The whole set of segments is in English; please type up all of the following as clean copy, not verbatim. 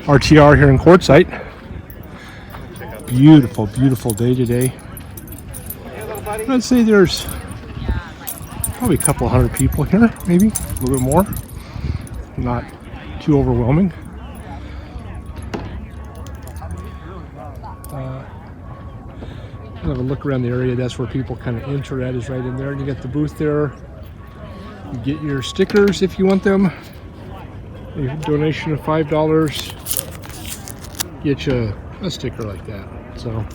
RTR here in Quartzsite. Beautiful, beautiful day today. I'd say there's probably a couple hundred people here, maybe a little bit more. Not too overwhelming. Kind of a look around the area. That's where people kind of enter at, is right in there. And you got the booth there. You get your stickers if you want them. A donation of $5 get you a sticker like that. So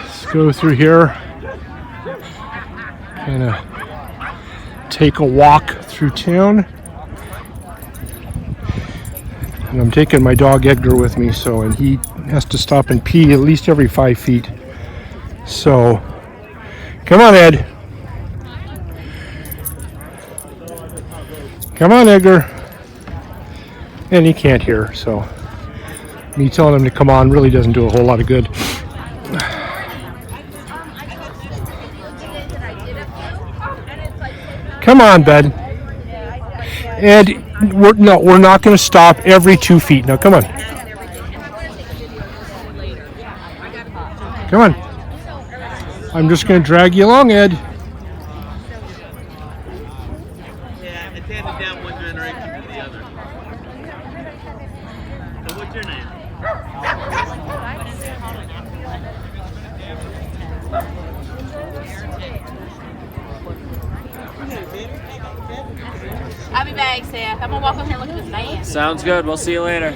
let's go through here, kind of take a walk through town. And I'm taking my dog Edgar with me, and he has to stop and pee at least every 5 feet. So come on, Ed. Come on, Edgar. And he can't hear, so me telling him to come on really doesn't do a whole lot of good. Come on, bud. Ed, we're not going to stop every 2 feet. Now, come on. Come on. I'm just going to drag you along, Ed. Yeah, it's handed down one generation to the other. So what's your name? I'll be back, Sam. I'm gonna walk up here and look at this man. Sounds good. We'll see you later.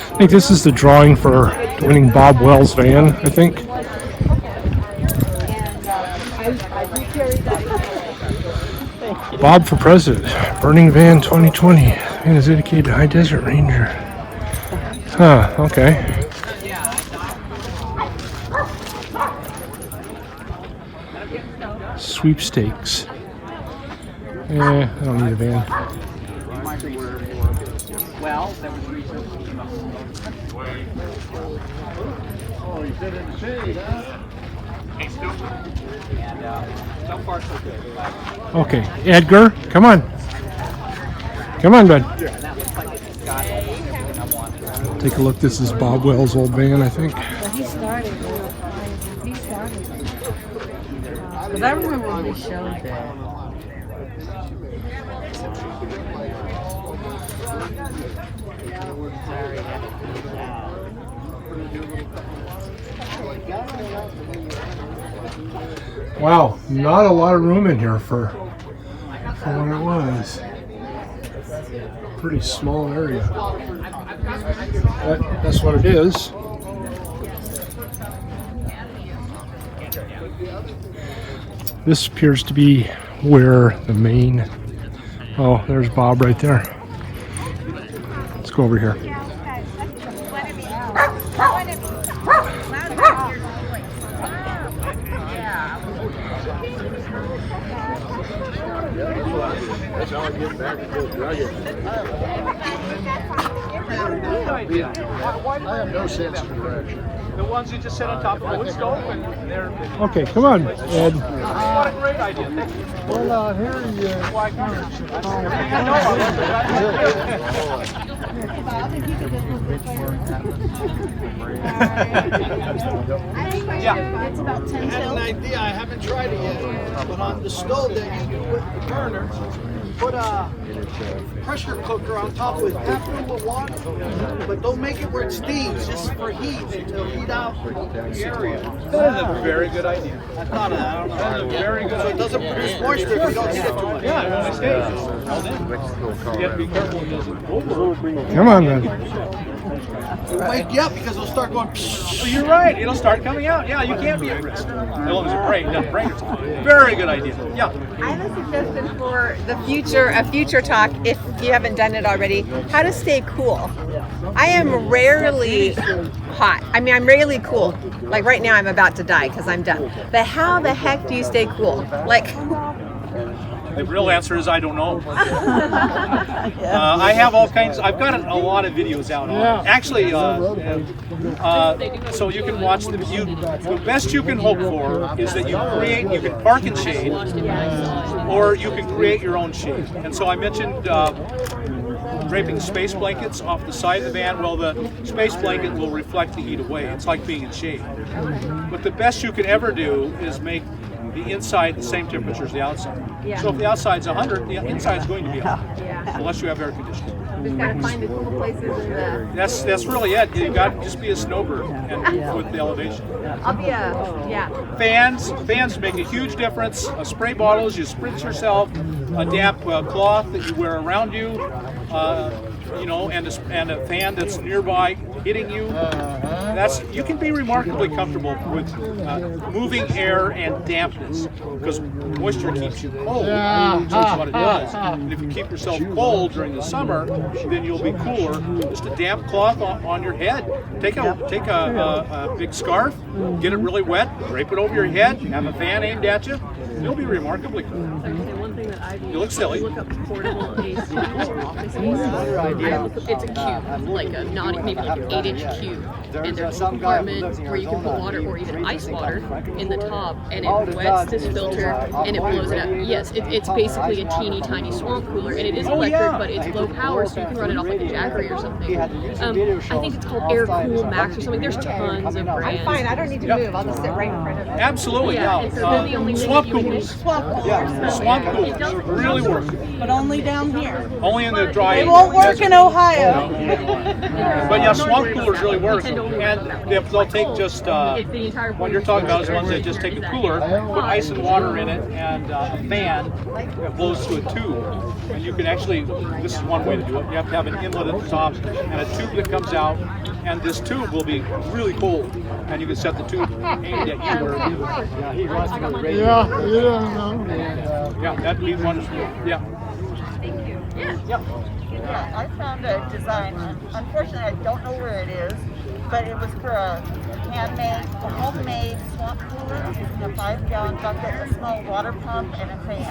I think this is the drawing for winning Bob Wells' van, I think. Bob for President, burning van 2020. Man is dedicated to High Desert Ranger. Huh, okay. Sweepstakes. I don't need a van. Well, there was research. Oh, you said in the shade, huh? And so far so good. Okay, Edgar, come on. Come on, bud. Take a look. This is Bob Wells' old van, I think. Well, he started. Because I remember when we showed that. Wow, not a lot of room in here for what it was. Pretty small area. That's what it is. This appears to be where the main... Oh, there's Bob right there. Let's go over here. I have no sense of direction. The ones you just sit on top of a wood stove and they're... Okay, come on, Ed. What a great idea. Thank you. Well, here you Yeah. It's about 10 I had till. an idea. I haven't tried it yet. But on the stove that you do with the burner, put a pressure cooker on top with half full of water. But don't make it where it steams, just for heat. It'll heat out the area. That is a very good idea. I thought of that. I don't know. That is a very good So it idea. doesn't produce moisture if you don't heat it too much. Yeah, it only stays. Held in. You have to be careful it doesn't over. Come on, then. It'll wake you up because it'll start going. Oh, you're right. It'll start coming out. Yeah, you can't be at risk. As long as it doesn't break. Very good idea. Yeah. I have a suggestion for the future, a future talk, if you haven't done it already, how to stay cool. I am rarely hot. I mean, I'm rarely cool. Like right now I'm about to die because I'm done. But how the heck do you stay cool? Like, The real answer is I don't know. I have all kinds. I've got a lot of videos out on it. Actually, so you can watch them. The best you can hope for is that you can park in shade, or you can create your own shade. And so I mentioned draping space blankets off the side of the van. Well, the space blanket will reflect the heat away. It's like being in shade. But the best you can ever do is make the inside the same temperature as the outside. So if the outside's 100, the inside's going to be 100, unless you have air conditioning. We've got to find the cool places in the. That's really it. You got to just be a snowbird and with the elevation. I'll be a Fans make a huge difference. Spray bottles, you spritz yourself. A damp cloth that you wear around you, and a fan that's nearby hitting you. You can be remarkably comfortable with moving air and dampness, because moisture keeps you cold. That's what it does. And if you keep yourself cold during the summer, then you'll be cooler. Just a damp cloth on your head. Take a big scarf, get it really wet, drape it over your head, have a fan aimed at you. You'll be remarkably cool. You look silly. Look up portable AC or office AC. It's a cube, like a not maybe like an 8-inch cube, and there's a compartment where you can put water or even ice water in the top, and it wets this filter and it blows it out. Yes, it's basically a teeny tiny swamp cooler, and it is electric, but it's low power, so you can run it off like a Jackery or something. I think it's called Air Cool Max or something. There's tons of brands. I'm fine. I don't need to move. I'll just sit right in front of it. Absolutely. And so they're the only Swamp thing that you coolers. Swamp Swamp coolers really work. But only down here. Only in the dry. It won't work in Ohio. But yeah, swamp coolers really work, and they'll take just what you're talking about is the ones that just take a cooler, put ice and water in it, and a fan that blows through a tube. And you can actually, this is one way to do it. You have to have an inlet at the top and a tube that comes out, and this tube will be really cold, and you can set the tube aimed at you where yeah, that'd be wonderful. Yeah. Yeah, I found a design. Unfortunately, I don't know where it is, but it was for a homemade swamp cooler, a 5-gallon bucket, a small water pump, and a fan.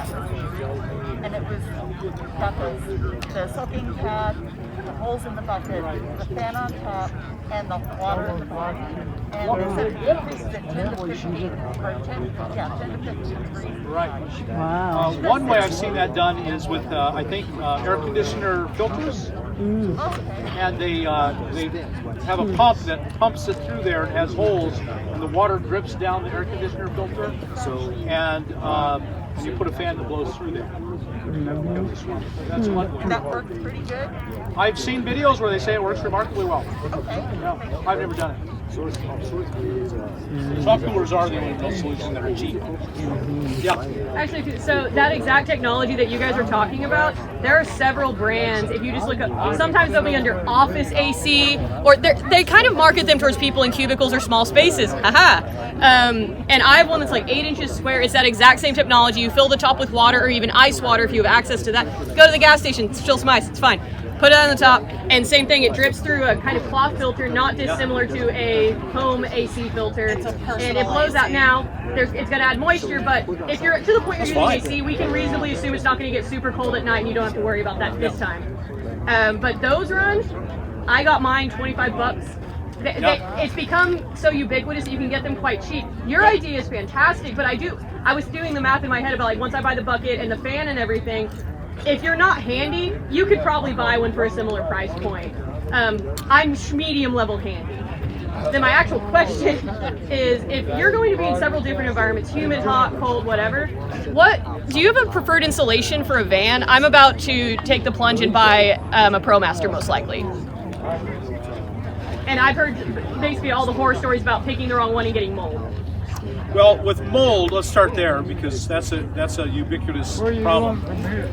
And it was got the soaking pad, the holes in the bucket, the fan on top, and the water in the bottom. And they said it increased it 10 to 15, or 10 to 15 degrees. Right. Wow. One way I've seen that done is with, I think, air conditioner filters. And they have a pump that pumps it through there and has holes, and the water drips down the air conditioner filter. And you put a fan that blows through there. That's one way. That works pretty good. I've seen videos where they say it works remarkably well. Okay. Yeah, I've never done it. Swamp coolers are the only solution that are cheap. Yeah. Actually, so that exact technology that you guys are talking about, there are several brands. If you just look up, sometimes they'll be under office AC, or they kind of market them towards people in cubicles or small spaces. Haha. And I have one that's like 8 inches square. It's that exact same technology. You fill the top with water or even ice water if you have access to that. Go to the gas station, fill some ice. It's fine. Put it on the top, and same thing, it drips through a kind of cloth filter, not dissimilar to a home AC filter. And it blows out now. It's going to add moisture, but if you're to the point you're using AC, we can reasonably assume it's not going to get super cold at night, and you don't have to worry about that this time. But those runs, I got mine $25. It's become so ubiquitous that you can get them quite cheap. Your idea is fantastic, but I was doing the math in my head about like once I buy the bucket and the fan and everything, if you're not handy, you could probably buy one for a similar price point. I'm medium level handy. Then my actual question is, if you're going to be in several different environments, humid, hot, cold, whatever, do you have a preferred insulation for a van? I'm about to take the plunge and buy a ProMaster most likely. And I've heard basically all the horror stories about picking the wrong one and getting mold. Well, with mold, let's start there because that's a ubiquitous problem.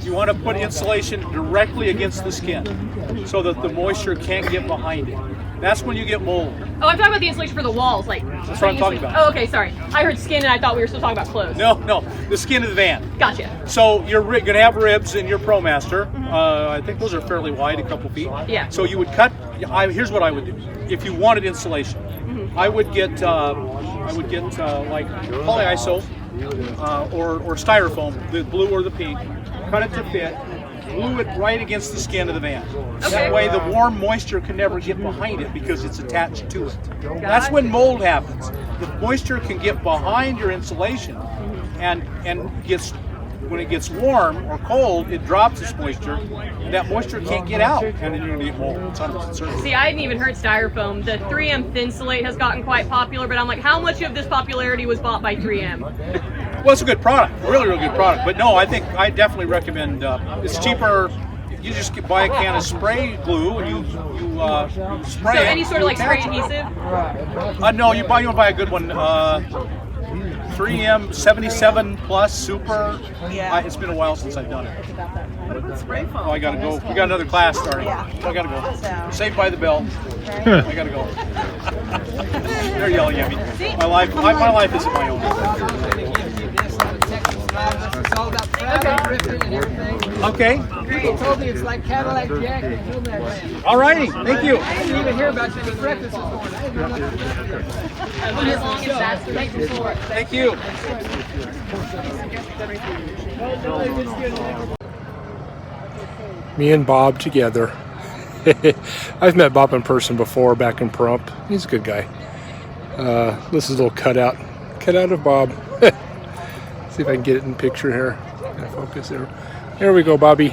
You want to put insulation directly against the skin so that the moisture can't get behind it. That's when you get mold. Oh, I'm talking about the insulation for the walls, like. That's what I'm talking about. Oh, okay, sorry. I heard skin and I thought we were still talking about clothes. No, the skin of the van. Gotcha. So you're going to have ribs in your ProMaster. I think those are fairly wide, a couple feet. Yeah. So you would cut. Here's what I would do. If you wanted insulation, I would get like polyiso or styrofoam, the blue or the pink, cut it to fit, glue it right against the skin of the van. That way the warm moisture can never get behind it because it's attached to it. That's when mold happens. The moisture can get behind your insulation and when it gets warm or cold, it drops its moisture, and that moisture can't get out, and then you're going to get mold. It's 100% certain. See, I hadn't even heard styrofoam. The 3M Thinsulate has gotten quite popular, but I'm like, how much of this popularity was bought by 3M? Well, it's a good product, really good product. But no, I definitely recommend. It's cheaper. You just buy a can of spray glue and you spray So it. any sort of like spray adhesive? No, you want to buy a good one. 3M 77 Plus Super. Yeah. It's been a while since I've done it. What about spray foam? Oh, I gotta go. We got another class starting. Yeah. I gotta go. So- Saved by the bell. I gotta go. They're yelling at me. My life isn't my own. Okay. People told me it's like Cadillac Jack. They told me that. All righty. Thank you. I didn't even hear about you at breakfast this morning. I didn't know nothing about But as long as that's the night before. Thank you. Me and Bob together. I've met Bob in person before back in Tramp. He's a good guy. This is a little cutout of Bob. See if I can get it in picture here. Focus there. There we go, Bobby.